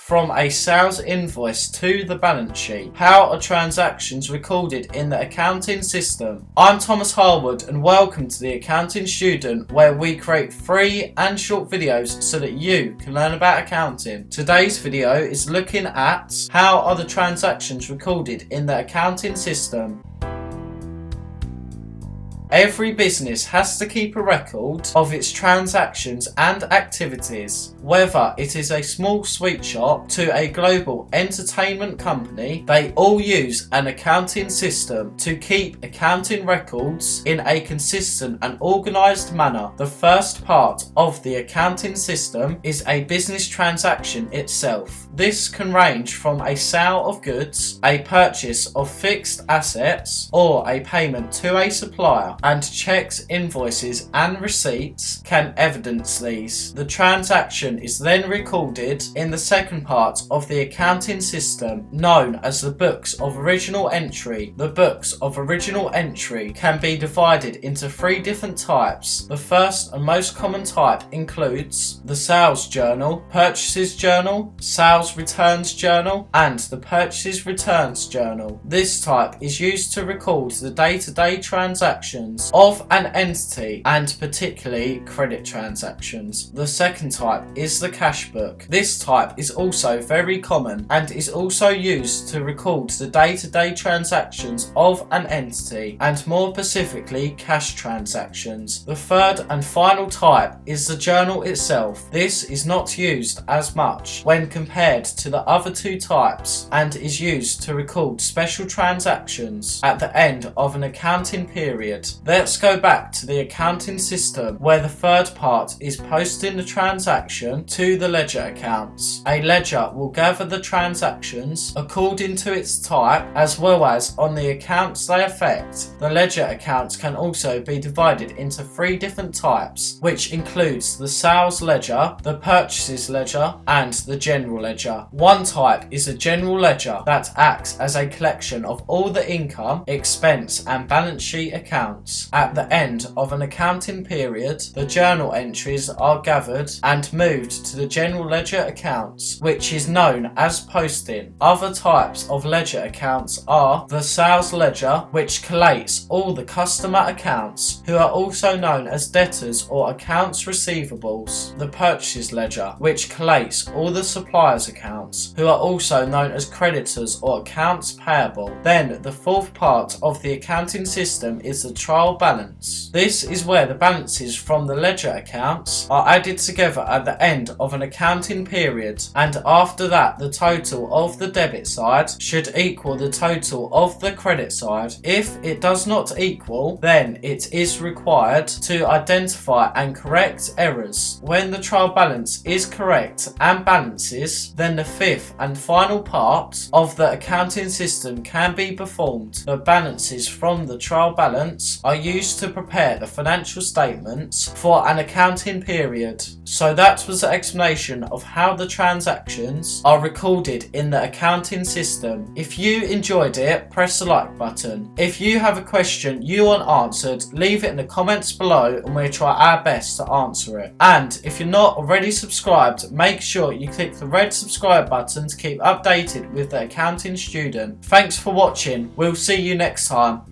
from a sales invoice to the balance sheet. How are transactions recorded in the accounting system? I'm Thomas Harwood and welcome to the Accounting Student, where we create free and short videos so that you can learn about accounting. Today's video is looking at how are the transactions recorded in the accounting system. Every business has to keep a record of its transactions and activities. Whether it is a small sweet shop to a global entertainment company, they all use an accounting system to keep accounting records in a consistent and organised manner. The first part of the accounting system is a business transaction itself. This can range from a sale of goods, a purchase of fixed assets, or a payment to a supplier, and cheques, invoices and receipts can evidence these. The transaction is then recorded in the second part of the accounting system, known as the books of original entry. The books of original entry can be divided into three different types. The first and most common type includes the sales journal, purchases journal, sales returns journal, and the purchases returns journal. This type is used to record the day-to-day transactions of an entity, and particularly credit transactions. The second type is the cashbook. This type is also very common and is also used to record the day-to-day transactions of an entity, and more specifically cash transactions. The third and final type is the journal itself. This is not used as much when compared to the other two types and is used to record special transactions at the end of an accounting period. Let's go back to the accounting system, where the third part is posting the transaction to the ledger accounts. A ledger will gather the transactions according to its type as well as on the accounts they affect. The ledger accounts can also be divided into three different types, which includes the sales ledger, the purchases ledger, and the general ledger. One type is a general ledger that acts as a collection of all the income, expense and balance sheet accounts. At the end of an accounting period, the journal entries are gathered and moved to the general ledger accounts, which is known as posting. Other types of ledger accounts are the sales ledger, which collates all the customer accounts, who are also known as debtors or accounts receivables. The purchases ledger, which collates all the suppliers accounts, who are also known as creditors or accounts payable. Then the fourth part of the accounting system is the trial balance. This is where the balances from the ledger accounts are added together at the end of an accounting period, and after that the total of the debit side should equal the total of the credit side. If it does not equal, then it is required to identify and correct errors. When the trial balance is correct and balances, then the fifth and final part of the accounting system can be performed. The balances from the trial balance are used to prepare the financial statements for an accounting period. So that was the explanation of how the transactions are recorded in the accounting system. If you enjoyed it, press the like button. If you have a question you want answered, leave it in the comments below and we'll try our best to answer it. And if you're not already subscribed, make sure you click the red subscribe button to keep updated with the Accounting Student. Thanks for watching. We'll see you next time.